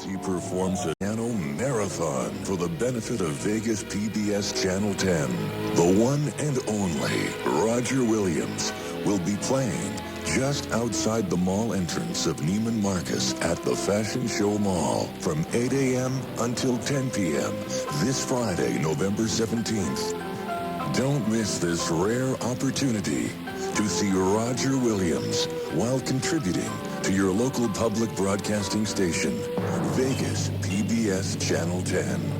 He performs a piano marathon for the benefit of Vegas PBS Channel 10. The one and only Roger Williams will be playing just outside the mall entrance of Neiman Marcus at the Fashion Show Mall from 8 a.m. until 10 p.m. this Friday, November 17th. Don't miss this rare opportunity to see Roger Williams while contributing to your local public broadcasting station, Vegas PBS Channel 10.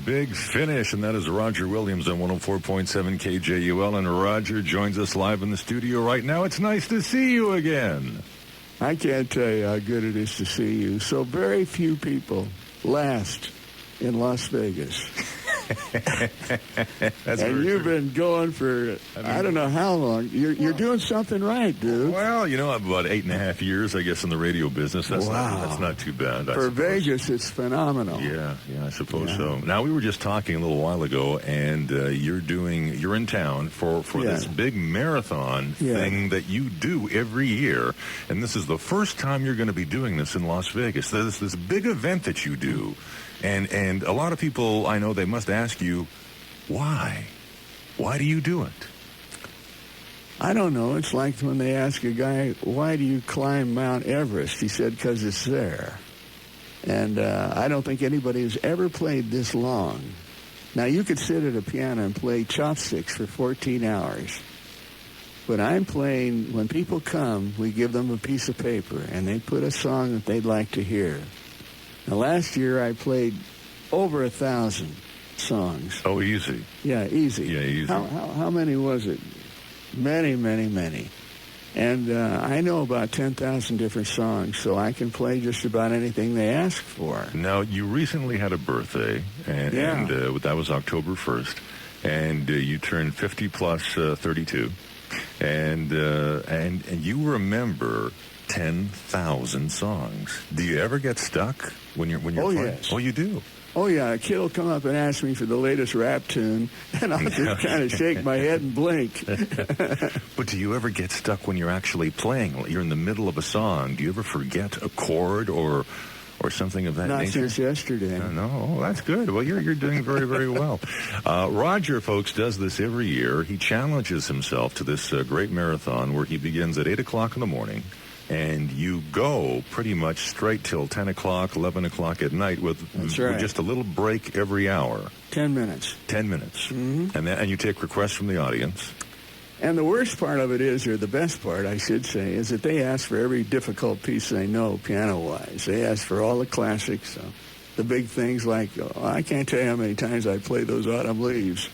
Big finish, and that is Roger Williams on 104.7 KJUL. And Roger joins us live in the studio right now. It's nice to see you again. I can't tell you how good it is to see you. So very few people last in Las Vegas. And you've been going for, I don't know how long. You're doing something right, dude. Well, you know, about 8.5 years, I guess, in the radio business. That's not too bad. For Vegas, it's phenomenal. Yeah, I suppose so. Now, we were just talking a little while ago, and you're in town for this big marathon thing that you do every year. And this is the first time you're going to be doing this in Las Vegas. There's this big event that you do. And a lot of people, I know, they must ask you, why? Why do you do it? I don't know. It's like when they ask a guy, why do you climb Mount Everest? He said, because it's there. And I don't think anybody has ever played this long. Now, you could sit at a piano and play chopsticks for 14 hours. But I'm playing, when people come, we give them a piece of paper, and they put a song that they'd like to hear. Now, last year I played over 1,000 songs. Oh, easy. Yeah, easy. Yeah, easy. How many was it? Many, many, many. And I know about 10,000 different songs, so I can play just about anything they ask for. Now, you recently had a birthday, and that was October 1st, and you turned 50 plus 32, and you remember 10,000 songs. Do you ever get stuck when you're playing? Yes. Oh, you do? Oh, yeah, a kid will come up and ask me for the latest rap tune, and I'll just kind of shake my head and blink. But do you ever get stuck when you're actually playing? You're in the middle of a song. Do you ever forget a chord or something of that nature? Not since yesterday. No, that's good. Well, you're doing very, very well. Roger, folks, does this every year. He challenges himself to this great marathon where he begins at 8 o'clock in the morning. And you go pretty much straight till 10 o'clock, 11 o'clock at night with just a little break every hour. 10 minutes. 10 minutes. Mm-hmm. And you take requests from the audience. And the worst part of it is, or the best part, I should say, is that they ask for every difficult piece they know piano-wise. They ask for all the classics, the big things like, I can't tell you how many times I played those Autumn Leaves,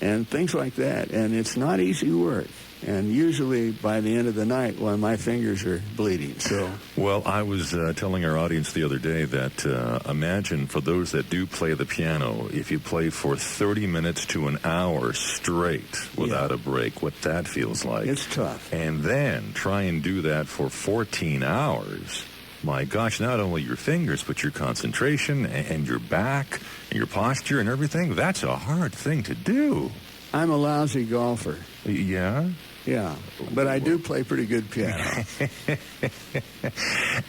and things like that. And it's not easy work. And usually by the end of the night, my fingers are bleeding. So, well, I was telling our audience the other day that imagine for those that do play the piano, if you play for 30 minutes to an hour straight without a break, what that feels like. It's tough. And then try and do that for 14 hours. My gosh, not only your fingers, but your concentration and your back and your posture and everything. That's a hard thing to do. I'm a lousy golfer. Yeah? Yeah, but I do play pretty good piano.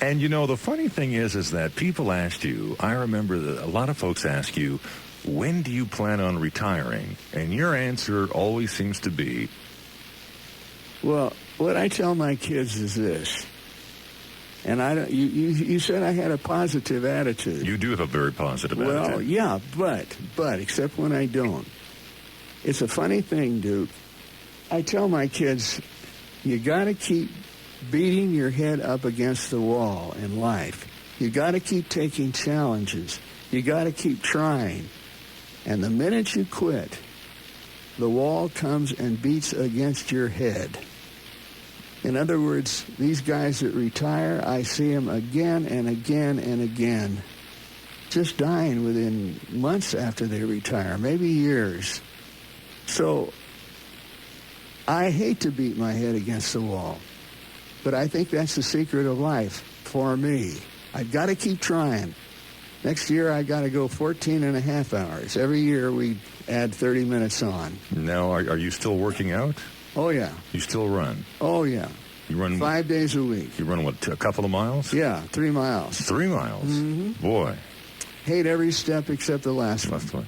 And, the funny thing is that people asked you, I remember that a lot of folks ask you, when do you plan on retiring? And your answer always seems to be, well, what I tell my kids is this, and you said I had a positive attitude. You do have a very positive attitude. Well, yeah, but except when I don't. It's a funny thing, Duke. I tell my kids, you got to keep beating your head up against the wall in life. You got to keep taking challenges. You got to keep trying. And the minute you quit, the wall comes and beats against your head. In other words, these guys that retire, I see them again and again and again, just dying within months after they retire, maybe years. So I hate to beat my head against the wall, but I think that's the secret of life for me. I've got to keep trying. Next year, I got to go 14 and a half hours. Every year, we add 30 minutes on. Now, are you still working out? Oh, yeah. You still run? Oh, yeah. You run 5 days a week. You run, what, a couple of miles? Yeah, 3 miles. 3 miles? Mm-hmm. Boy. Hate every step except the last one.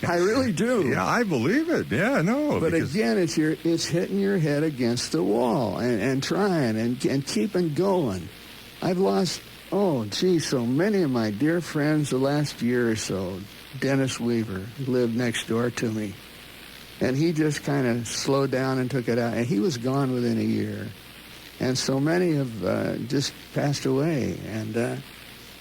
I really do. Yeah, I believe it. Yeah, no. But again, it's hitting your head against the wall and trying and keeping going. I've lost, so many of my dear friends the last year or so. Dennis Weaver lived next door to me. And he just kind of slowed down and took it out. And he was gone within a year. And so many have just passed away. And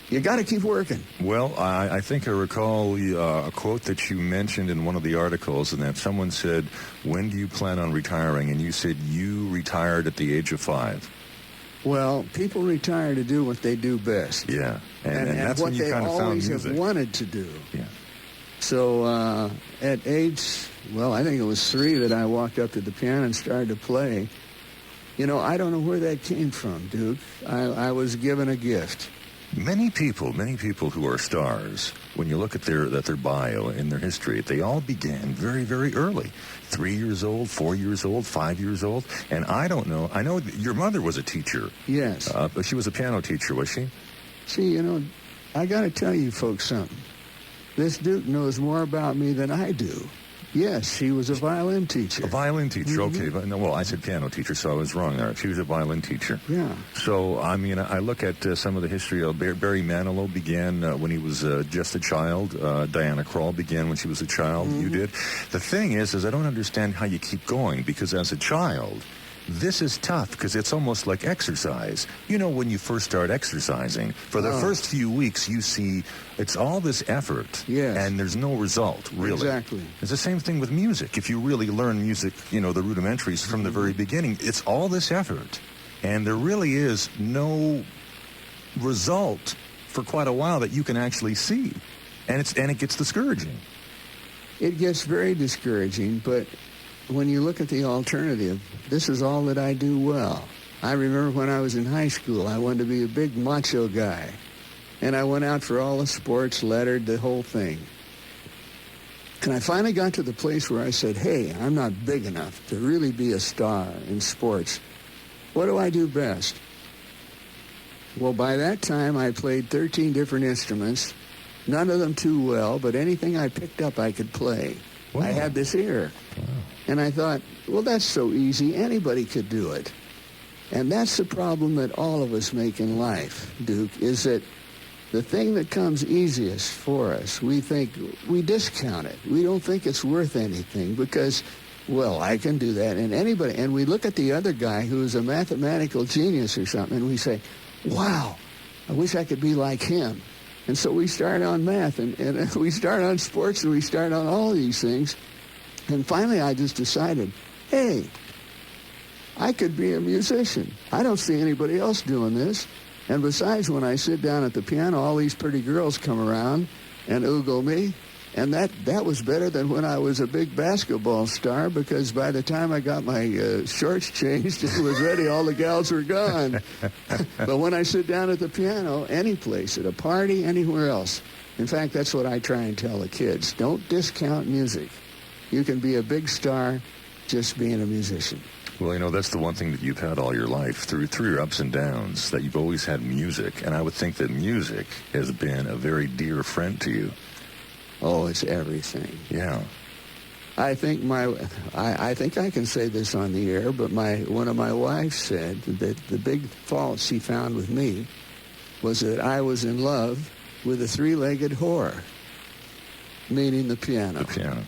you got to keep working. Well, I think I recall a quote that you mentioned in one of the articles, and that someone said, when do you plan on retiring? And you said you retired at the age of 5. Well, people retire to do what they do best. Yeah. And that's what when you kind of found music. What they always have wanted to do. Yeah. So at age, I think it was 3 that I walked up to the piano and started to play. I don't know where that came from, Duke. I was given a gift. Many people who are stars, when you look at their bio and their history, they all began very, very early. 3 years old, 4 years old, 5 years old. And I don't know. I know your mother was a teacher. Yes. But she was a piano teacher, was she? See, I got to tell you folks something. This Duke knows more about me than I do. Yes, she was a violin teacher. A violin teacher, Mm-hmm. Okay. No, I said piano teacher, so I was wrong there. She was a violin teacher. Yeah. So, I mean, I look at some of the history of Barry Manilow began when he was just a child. Diana Krall began when she was a child. Mm-hmm. You did. The thing is I don't understand how you keep going, because as a child, this is tough because it's almost like exercise. You know, when you first start exercising, for the first few weeks, you see it's all this effort, and there's no result, really. Exactly. It's the same thing with music. If you really learn music, you know, the rudimentaries from the very beginning, it's all this effort, and there really is no result for quite a while that you can actually see, and it gets discouraging. It gets very discouraging, but when you look at the alternative, this is all that I do well. I remember when I was in high school, I wanted to be a big macho guy. And I went out for all the sports, lettered, the whole thing. And I finally got to the place where I said, hey, I'm not big enough to really be a star in sports. What do I do best? Well, by that time, I played 13 different instruments, none of them too well, but anything I picked up I could play. Wow. I had this ear. Wow. And I thought, well, that's so easy. Anybody could do it. And that's the problem that all of us make in life, Duke, is that the thing that comes easiest for us, we discount it. We don't think it's worth anything because, well, I can do that. And anybody, and we look at the other guy who's a mathematical genius or something, and we say, wow, I wish I could be like him. And so we start on math, and we start on sports, and we start on all these things. And finally, I just decided, hey, I could be a musician. I don't see anybody else doing this. And besides, when I sit down at the piano, all these pretty girls come around and oogle me. And that was better than when I was a big basketball star, because by the time I got my shorts changed, it was ready, all the gals were gone. But when I sit down at the piano, any place, at a party, anywhere else. In fact, that's what I try and tell the kids. Don't discount music. You can be a big star just being a musician. Well, you know, that's the one thing that you've had all your life, through your ups and downs, that you've always had music. And I would think that music has been a very dear friend to you. Oh, it's everything. Yeah. I think I can say this on the air, but one of my wives said that the big fault she found with me was that I was in love with a three-legged whore, meaning the piano. The piano.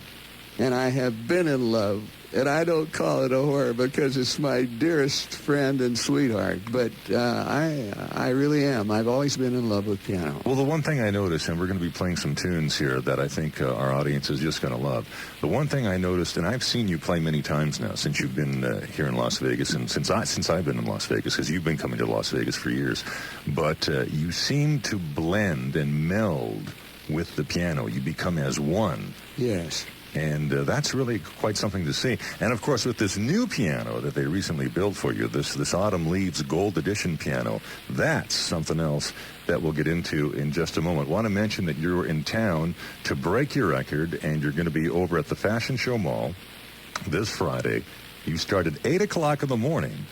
And I have been in love, and I don't call it a whore because it's my dearest friend and sweetheart, but I really am. I've always been in love with piano. Well, the one thing I noticed, and we're going to be playing some tunes here that I think our audience is just going to love. The one thing I noticed, and I've seen you play many times now since you've been here in Las Vegas, and since I've been in Las Vegas, because you've been coming to Las Vegas for years, but you seem to blend and meld with the piano. You become as one. Yes. And that's really quite something to see. And, of course, with this new piano that they recently built for you, this Autumn Leaves Gold Edition piano, that's something else that we'll get into in just a moment. Want to mention that you're in town to break your record, and you're going to be over at the Fashion Show Mall this Friday. You start at 8 o'clock in the morning.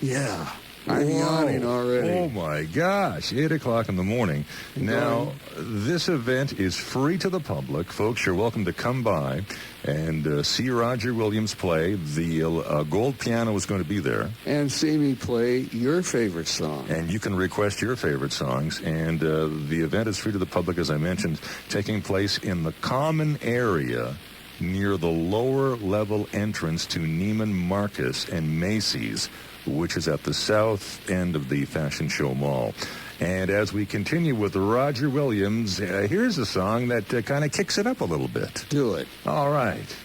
Yeah. I'm yawning already. Oh, my gosh. 8 o'clock in the morning. Now, this event is free to the public. Folks, you're welcome to come by and see Roger Williams play. The gold piano is going to be there. And see me play your favorite song. And you can request your favorite songs. And the event is free to the public, as I mentioned, taking place in the common area near the lower level entrance to Neiman Marcus and Macy's, which is at the south end of the Fashion Show Mall. And as we continue with Roger Williams, here's a song that kind of kicks it up a little bit. Do it. All right.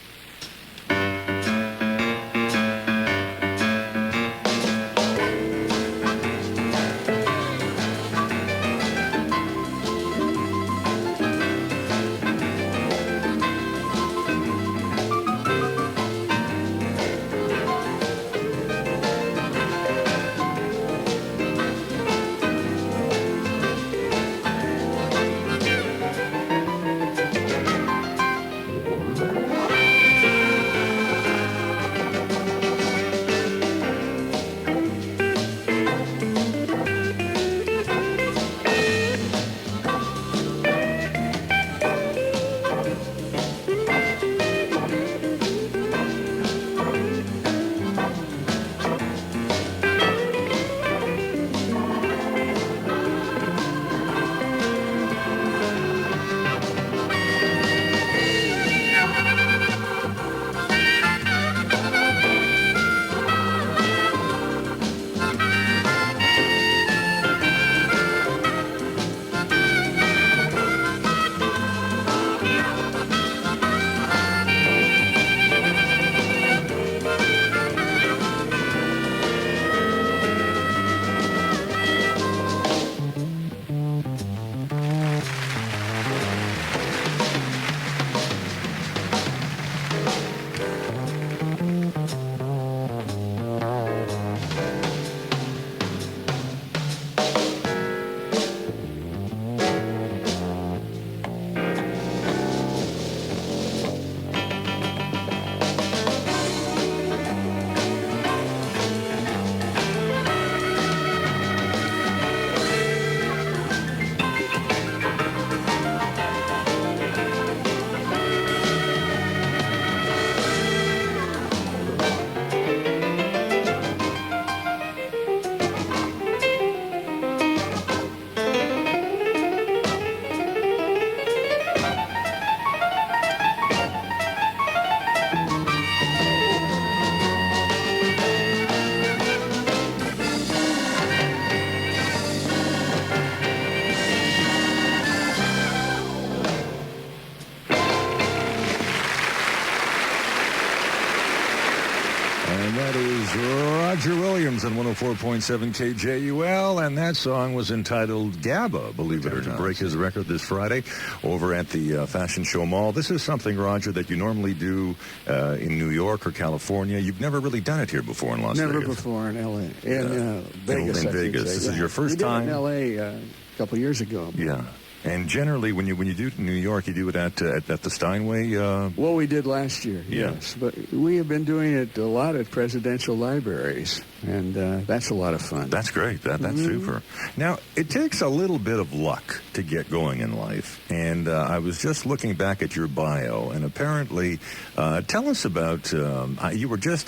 is Roger Williams on 104.7 KJUL, and that song was entitled GABA, believe it or not, to break his record this Friday over at the Fashion Show Mall. This is something, Roger, that you normally do in New York or California. You've never really done it here before in Las Vegas. Never before in L.A. In Vegas. In Vegas. This is your first time? We did it in L.A. a couple years ago. Yeah. And generally, when you do it in New York, you do it at the Steinway. Well, we did last year, yes. But we have been doing it a lot at presidential libraries, and that's a lot of fun. That's great. That's super. Now, it takes a little bit of luck to get going in life, and I was just looking back at your bio, and apparently, tell us about you were just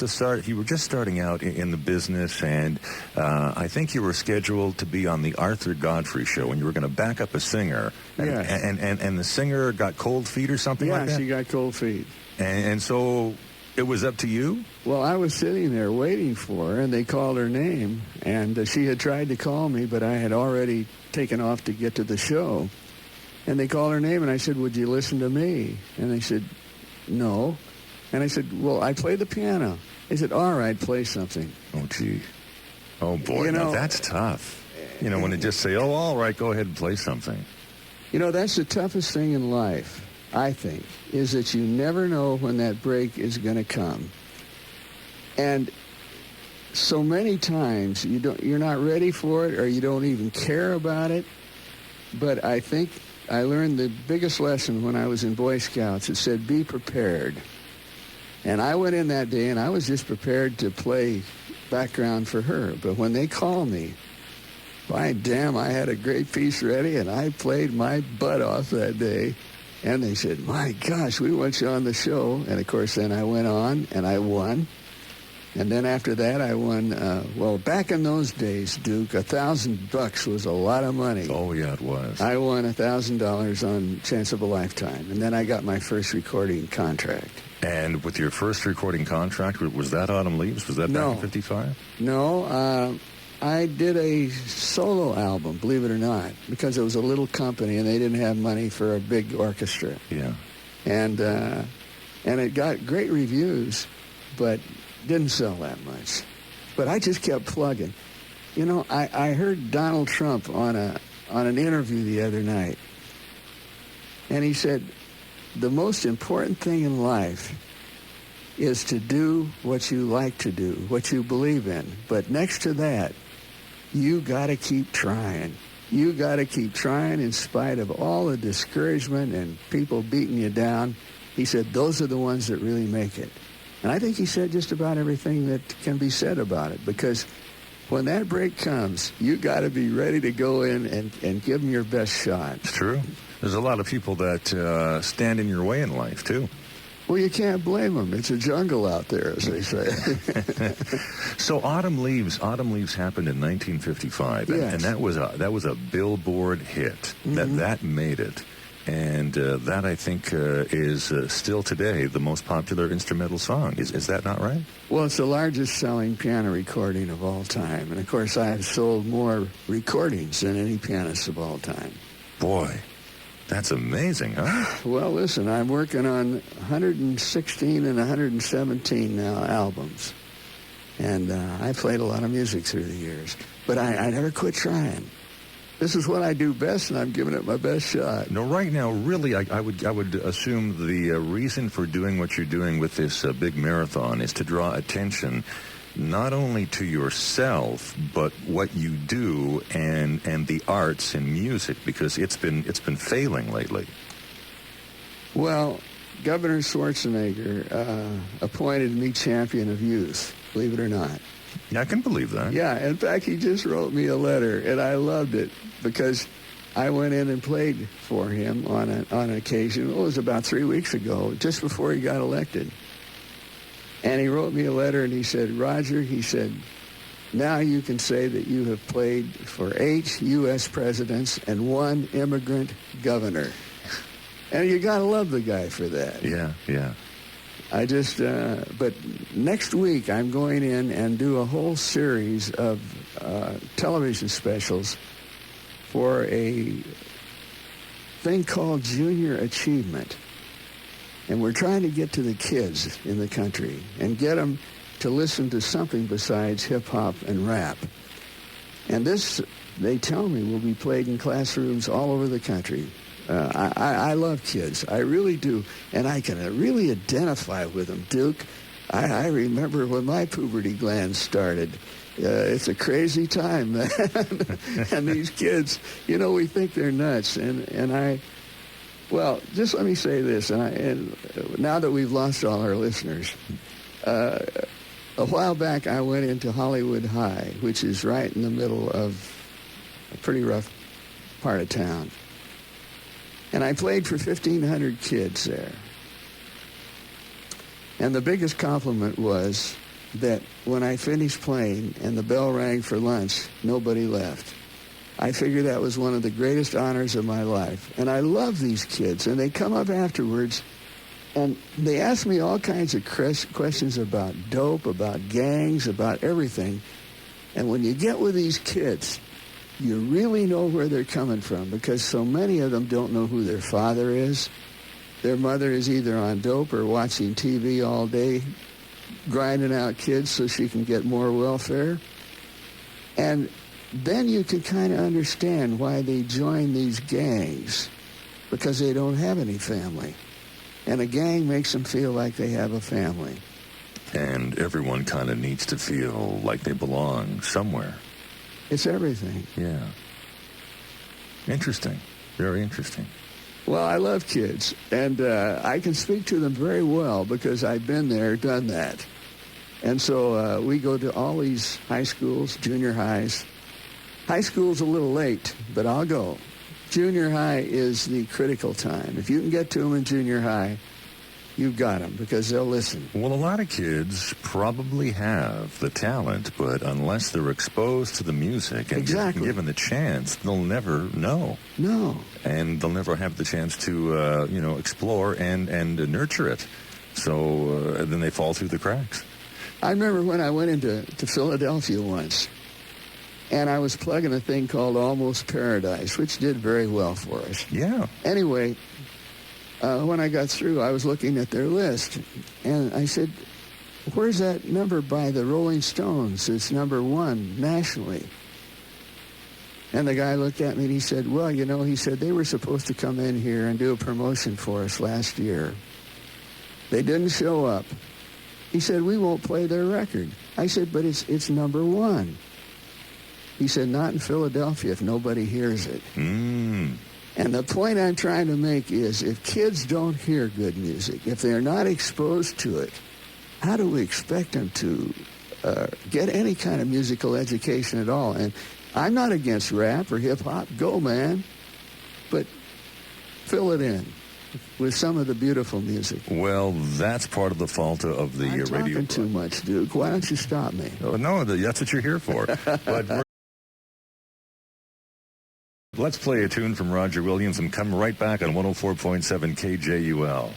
starting out in the business, and I think you were scheduled to be on the Arthur Godfrey show, and you were going to back up a singer. And the singer got cold feet or something like that? Yeah, she got cold feet. And so it was up to you? Well, I was sitting there waiting for her, and they called her name, and she had tried to call me, but I had already taken off to get to the show. And they called her name, and I said, would you listen to me? And they said, no. And I said, well, I play the piano. They said, all right, play something. Oh, gee. Oh, boy. Now, that's tough. When they just say, oh, all right, go ahead and play something. That's the toughest thing in life, I think, is that you never know when that break is going to come. And so many times you're not ready for it, or you don't even care about it. But I think I learned the biggest lesson when I was in Boy Scouts. It said, be prepared. And I went in that day, and I was just prepared to play background for her. But when they called me, by damn, I had a great piece ready, and I played my butt off that day. And they said, my gosh, we want you on the show. And, of course, then I went on, and I won. And then after that, I won, back in those days, Duke, $1,000 was a lot of money. Oh, yeah, it was. I won $1,000 on Chance of a Lifetime. And then I got my first recording contract. And with your first recording contract, was that Autumn Leaves? Was that back in 55? No, I did a solo album, believe it or not, because it was a little company and they didn't have money for a big orchestra. Yeah. And it got great reviews, but didn't sell that much. But I just kept plugging. I heard Donald Trump on an interview the other night, and he said, the most important thing in life is to do what you like to do, what you believe in. But next to that, you got to keep trying. You got to keep trying in spite of all the discouragement and people beating you down. He said, those are the ones that really make it. And I think he said just about everything that can be said about it, because when that break comes, you got to be ready to go in and give them your best shot. It's true. There's a lot of people that stand in your way in life, too. Well, you can't blame them. It's a jungle out there, as they say. So Autumn Leaves happened in 1955, yes. And that was a Billboard hit. That made it, and that I think is still today the most popular instrumental song. Is that not right? Well, it's the largest selling piano recording of all time, and of course I have sold more recordings than any pianist of all time. Boy. That's amazing, huh? Well, listen, I'm working on 116 and 117 now albums. And I played a lot of music through the years. But I never quit trying. This is what I do best, and I'm giving it my best shot. No, right now, really, I would assume the reason for doing what you're doing with this big marathon is to draw attention not only to yourself, but what you do and the arts and music, because it's been failing lately. Well, Governor Schwarzenegger appointed me champion of youth, believe it or not. Yeah, I can believe that. Yeah, in fact, he just wrote me a letter, and I loved it because I went in and played for him on an occasion. It was about 3 weeks ago, just before he got elected. And he wrote me a letter, and he said, Roger, he said, now you can say that you have played for 8 U.S. presidents and 1 immigrant governor. And you got to love the guy for that. Yeah, yeah. I just, but next week I'm going in and do a whole series of television specials for a thing called Junior Achievement. And we're trying to get to the kids in the country and get them to listen to something besides hip-hop and rap. And this, they tell me, will be played in classrooms all over the country. I love kids. I really do. And I can really identify with them, Duke. I remember when my puberty glands started. It's a crazy time, man. And these kids, you know, we think they're nuts. Well, just let me say this. And now that we've lost all our listeners, a while back I went into Hollywood High, which is right in the middle of a pretty rough part of town. And I played for 1,500 kids there. And the biggest compliment was that when I finished playing and the bell rang for lunch, nobody left. I figured that was one of the greatest honors of my life. And I love these kids. And they come up afterwards, and they ask me all kinds of questions about dope, about gangs, about everything. And when you get with these kids, you really know where they're coming from, because so many of them don't know who their father is. Their mother is either on dope or watching TV all day, grinding out kids so she can get more welfare. And then you can kind of understand why they join these gangs, because they don't have any family. And a gang makes them feel like they have a family. And everyone kind of needs to feel like they belong somewhere. It's everything. Yeah. Interesting. Very interesting. Well, I love kids, and I can speak to them very well because I've been there, done that. And so we go to all these high schools, junior highs. High school's a little late, but I'll go. Junior high is the critical time. If you can get to them in junior high, you've got them, because they'll listen. Well, a lot of kids probably have the talent, but unless they're exposed to the music and given the chance, they'll never know. No. And they'll never have the chance to, explore and nurture it. So then they fall through the cracks. I remember when I went into Philadelphia once, and I was plugging a thing called Almost Paradise, which did very well for us. Yeah. Anyway, when I got through, I was looking at their list, and I said, where's that number by the Rolling Stones? It's number 1 nationally. And the guy looked at me and he said, well, he said, they were supposed to come in here and do a promotion for us last year. They didn't show up. He said, we won't play their record. I said, but it's number 1. He said, not in Philadelphia if nobody hears it. And the point I'm trying to make is, if kids don't hear good music, if they're not exposed to it, how do we expect them to get any kind of musical education at all? And I'm not against rap or hip-hop. Go, man. But fill it in with some of the beautiful music. Well, that's part of the fault of the radio. I'm talking too much, Duke. Why don't you stop me? Oh, no, that's what you're here for. But let's play a tune from Roger Williams and come right back on 104.7 KJUL.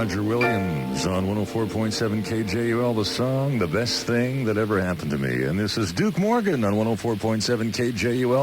Roger Williams on 104.7 KJUL, the song, The Best Thing That Ever Happened to Me. And this is Duke Morgan on 104.7 KJUL.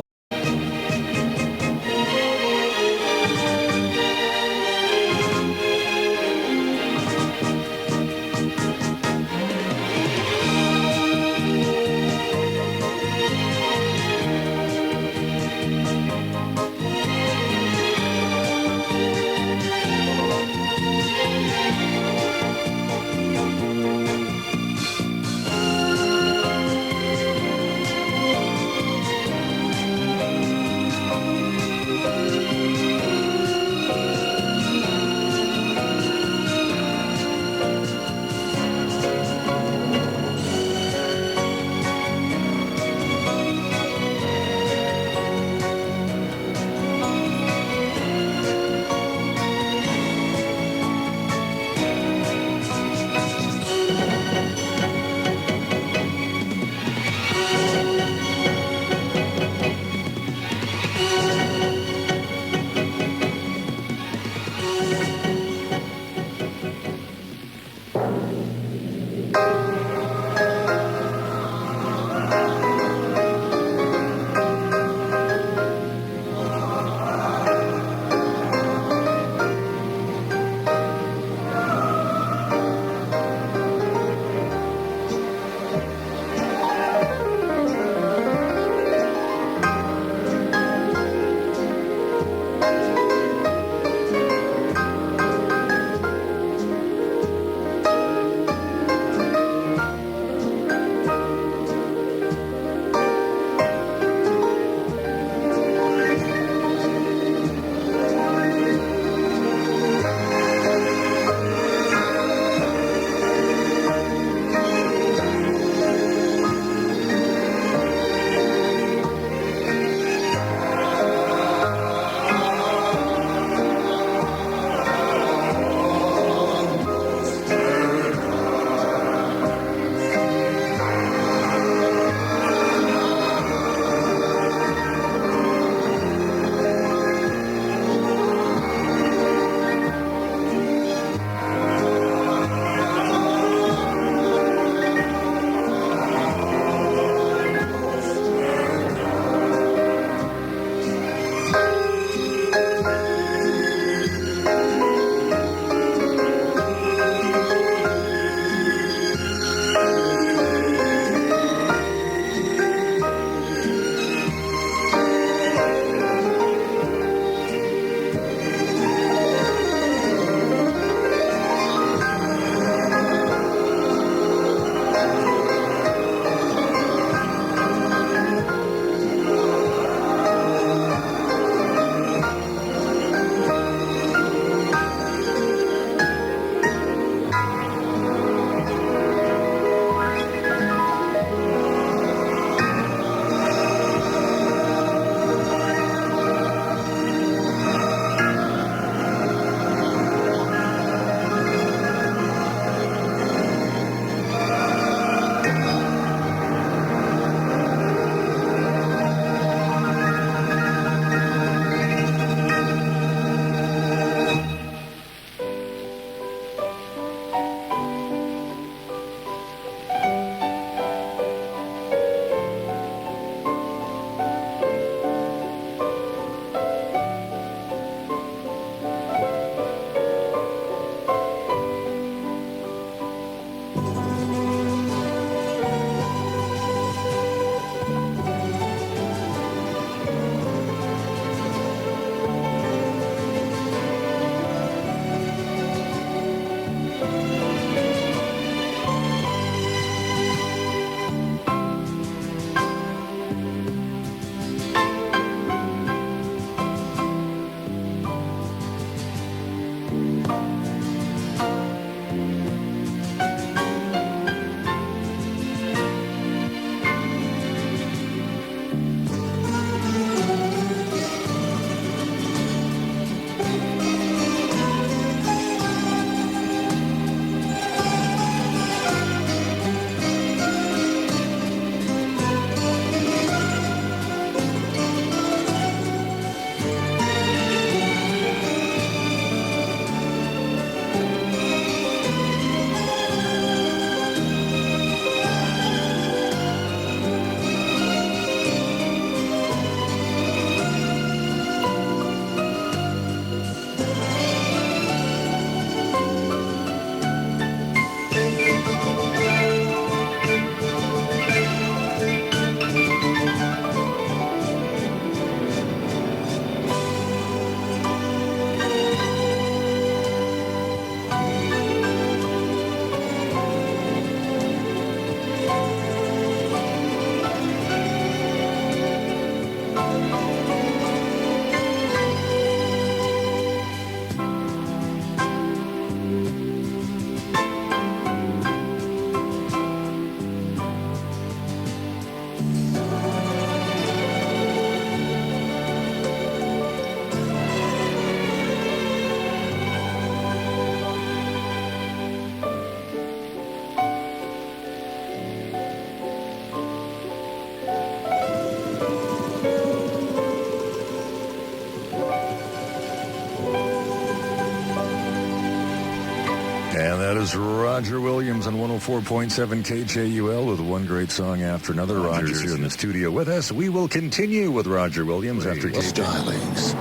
That is Roger Williams on 104.7 KJUL with one great song after another. Roger's here in the studio with us. We will continue with Roger Williams after stylings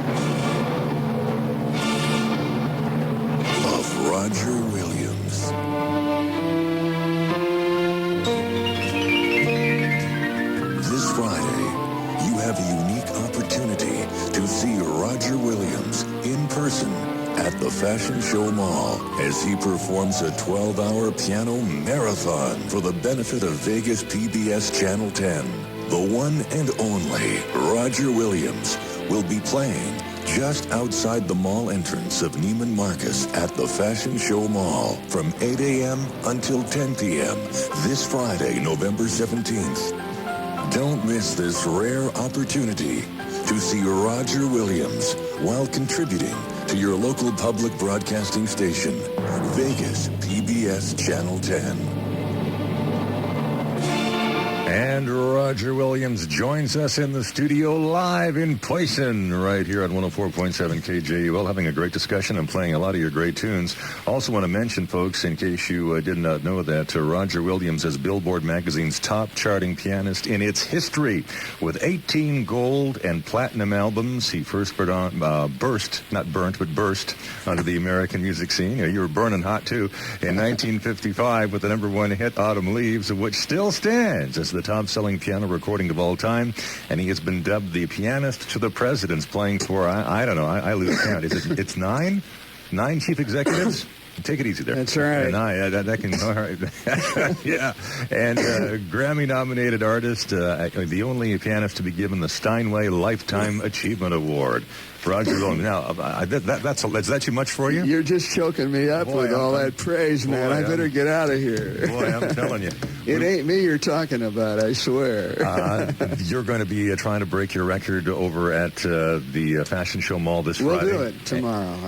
of Roger Williams. This Friday, you have a unique opportunity to see Roger Williams in person at the Fashion Show Mall as he performs a 12-hour piano marathon for the benefit of Vegas PBS Channel 10. The one and only Roger Williams will be playing just outside the mall entrance of Neiman Marcus at the Fashion Show Mall from 8 a.m. until 10 p.m. this Friday, November 17th. Don't miss this rare opportunity to see Roger Williams while contributing to your local public broadcasting station, Vegas PBS Channel 10. And Roger Williams joins us in the studio live in Poison right here on 104.7 KJUL, having a great discussion and playing a lot of your great tunes. Also want to mention, folks, in case you did not know that, Roger Williams is Billboard Magazine's top charting pianist in its history. With 18 gold and platinum albums, he first burst onto the American music scene. You were burning hot, too, in 1955 with the number one hit, Autumn Leaves, which still stands as the top-selling piano recording of all time, and he has been dubbed the pianist to the presidents, playing for, I don't know, I lose count. It's nine chief executives? Take it easy there. That's right. And that can, all right. Yeah. And Grammy-nominated artist, the only pianist to be given the Steinway Lifetime Achievement Award. Roger Williams. Now, is that too much for you? You're just choking me up with all that praise, man. I better get out of here. Boy, I'm telling you. It ain't me you're talking about, I swear. You're going to be trying to break your record over at the Fashion Show Mall this Friday. We'll do it tomorrow.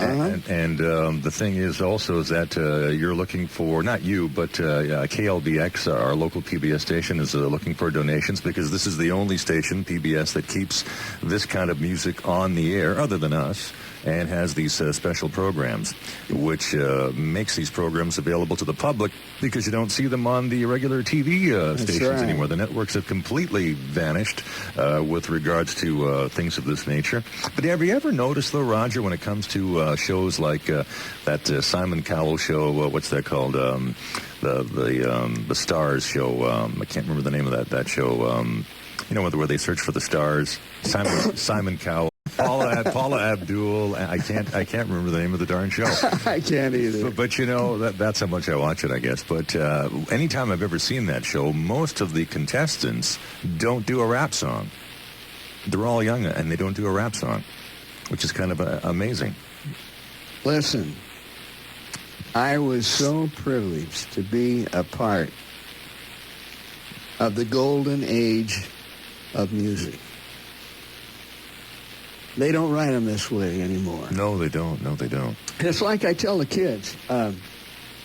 And the thing is also is that you're looking for, not you, but KLBX, our local PBS station, is looking for donations because this is the only station, PBS, that keeps this kind of music on the air, other than us, and has these special programs, which makes these programs available to the public because you don't see them on the regular TV stations anymore. The networks have completely vanished with regards to things of this nature. But have you ever noticed, though, Roger, when it comes to shows like that Simon Cowell show, what's that called? The Stars show. I can't remember the name of that show. Where they search for the stars. Simon Cowell. Paula Abdul. I can't remember the name of the darn show. I can't either. But that's how much I watch it, I guess. But anytime I've ever seen that show, most of the contestants don't do a rap song. They're all young and they don't do a rap song, which is kind of amazing. Listen, I was so privileged to be a part of the golden age of music. They don't write them this way anymore. No, they don't. It's like I tell the kids,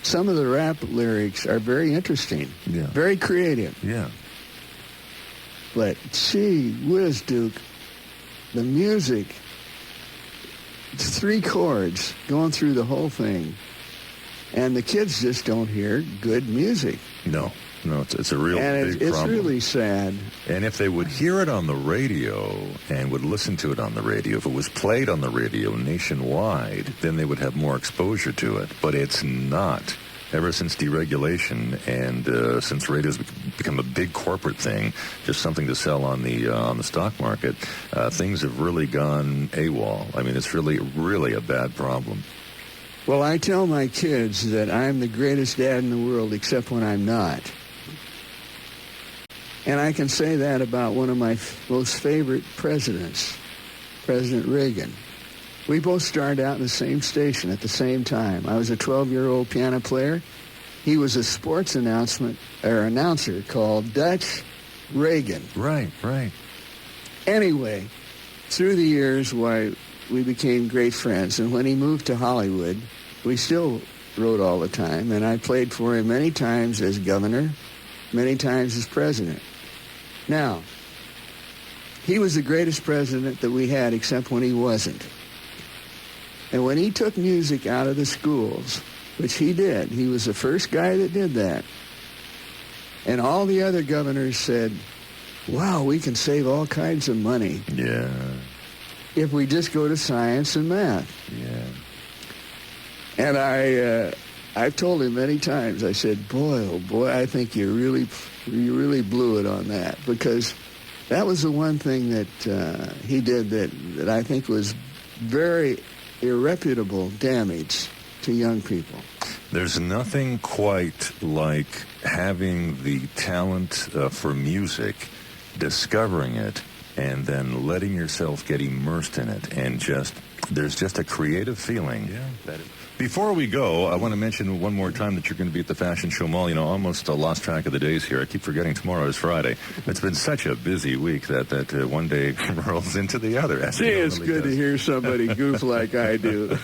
some of the rap lyrics are very interesting, very creative. Yeah. But, gee whiz, Duke, the music, it's 3 chords going through the whole thing, and the kids just don't hear good music. No, it's a real big problem. It's really sad. And if they would hear it on the radio and would listen to it on the radio, if it was played on the radio nationwide, then they would have more exposure to it. But it's not. Ever since deregulation and since radio's become a big corporate thing, just something to sell on the stock market, things have really gone AWOL. I mean, it's really, really a bad problem. Well, I tell my kids that I'm the greatest dad in the world, except when I'm not. And I can say that about one of my most favorite presidents, President Reagan. We both started out in the same station at the same time. I was a 12-year-old piano player. He was a sports announcer called Dutch Reagan. Right. Anyway, through the years, we became great friends. And when he moved to Hollywood, we still wrote all the time. And I played for him many times as governor, many times as president. Now, he was the greatest president that we had, except when he wasn't. And when he took music out of the schools, which he did. He was the first guy that did that. And all the other governors said, wow, we can save all kinds of money. Yeah. If we just go to science and math. Yeah. And I've told him many times, I said, boy, oh boy, I think you really blew it on that, because that was the one thing that he did that I think was very irreparable damage to young people. There's nothing quite like having the talent for music, discovering it, and then letting yourself get immersed in it, and there's just a creative feeling. Yeah. Before we go, I want to mention one more time that you're going to be at the Fashion Show Mall. You know, almost lost track of the days here. I keep forgetting tomorrow is Friday. It's been such a busy week that one day rolls into the other. See, it's good to hear somebody goof like I do.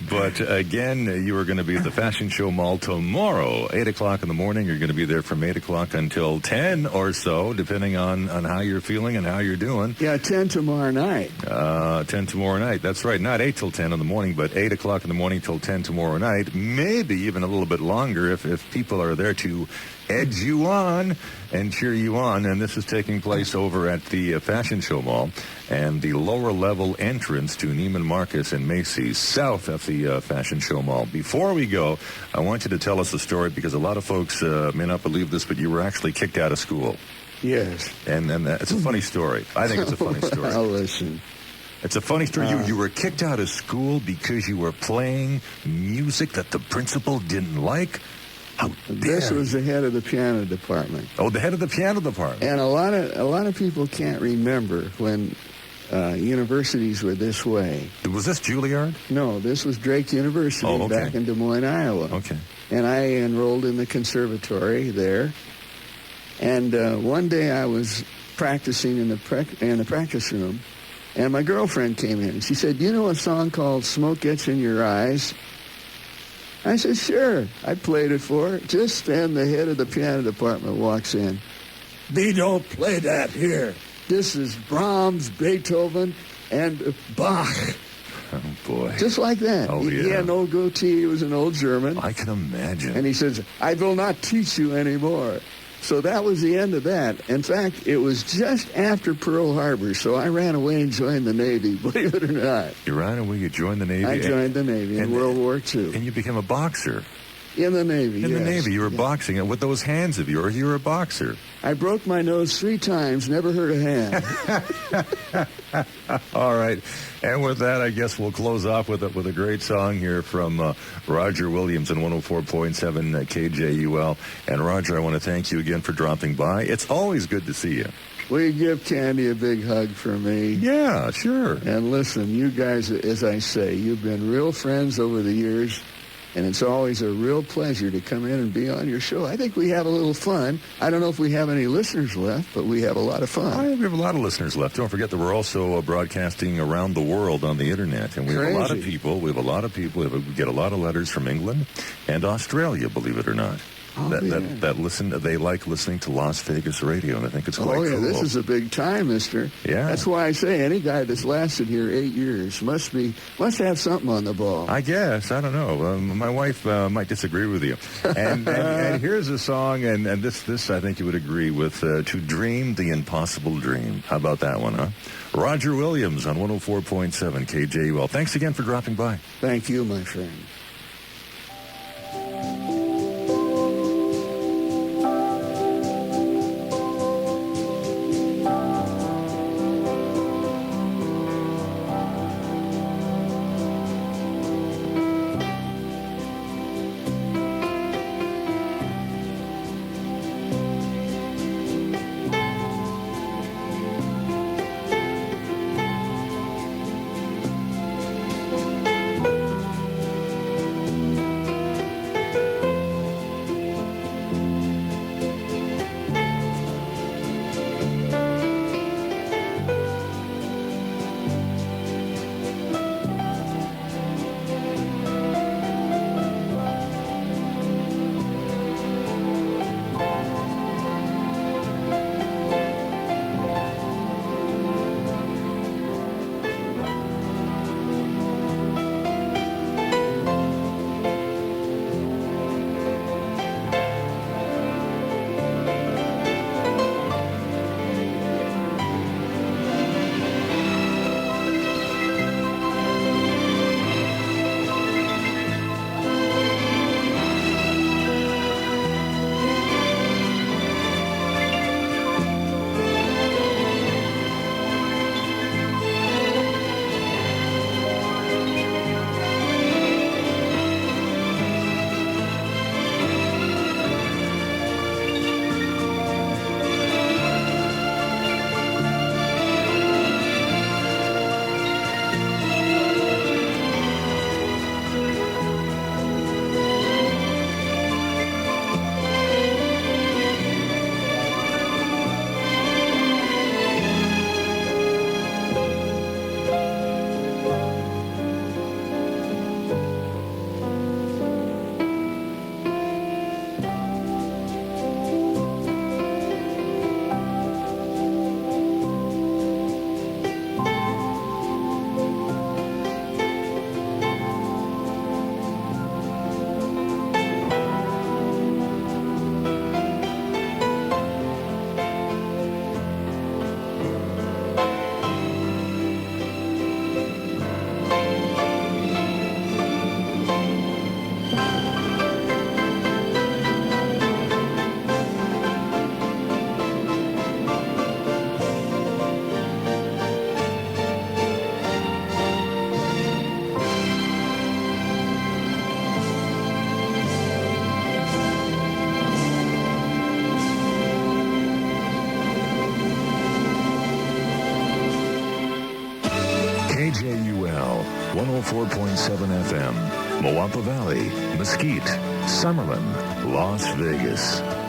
But again, you are going to be at the Fashion Show Mall tomorrow, 8 o'clock in the morning. You're going to be there from 8 o'clock until 10 or so, depending on how you're feeling and how you're doing. Yeah, 10 tomorrow night. 10 tomorrow night. That's right. Not 8 till 10 in the morning, but 8 o'clock in the morning till 10 tomorrow night. Maybe even a little bit longer if people are there to edge you on and cheer you on. And this is taking place over at the Fashion Show Mall and the lower level entrance to Neiman Marcus and Macy's south of the Fashion Show Mall. Before we go, I want you to tell us a story, because a lot of folks may not believe this, but you were actually kicked out of school. Yes. And it's a funny story. I think it's a funny story. Well, listen. It's a funny story. You were kicked out of school because you were playing music that the principal didn't like? How dare This was the head of the piano department. Oh, the head of the piano department. And a lot of people can't remember when universities were this way. Was this Juilliard? No, this was Drake University back in Des Moines, Iowa. Okay. And I enrolled in the conservatory there. And one day I was practicing in the practice room, and my girlfriend came in. She said, "You know a song called Smoke Gets in Your Eyes?" I said, "Sure." I played it for her. Just then the head of the piano department walks in. "We don't play that here. This is Brahms, Beethoven, and Bach." Oh, boy. Just like that. Oh, He had an old goatee. He was an old German. I can imagine. And he says, "I will not teach you anymore." So that was the end of that. In fact, it was just after Pearl Harbor, so I ran away and joined the Navy, believe it or not. You ran away, you joined the Navy? I joined the Navy in World War II. And you became a boxer? In the Navy, In the Navy, you were boxing. And with those hands of yours, you were a boxer. I broke my nose 3 times, never hurt a hand. All right. And with that, I guess we'll close off with a great song here from Roger Williams on 104.7 KJUL. And Roger, I want to thank you again for dropping by. It's always good to see you. Will you give Candy a big hug for me? Yeah, sure. And listen, you guys, as I say, you've been real friends over the years. And it's always a real pleasure to come in and be on your show. I think we have a little fun. I don't know if we have any listeners left, but we have a lot of fun. We have a lot of listeners left. Don't forget that we're also broadcasting around the world on the Internet. And we have a lot of people. We get a lot of letters from England and Australia, believe it or not. That listen. They like listening to Las Vegas radio, and I think it's quite cool. This is a big time, mister. Yeah. That's why I say any guy that's lasted here 8 years must have something on the ball. I guess. I don't know. My wife might disagree with you. And here's a song, and this I think you would agree with, To Dream the Impossible Dream. How about that one, huh? Roger Williams on 104.7 KJUL. Thanks again for dropping by. Thank you, my friend. 104.7 FM, Moapa Valley, Mesquite, Summerlin, Las Vegas.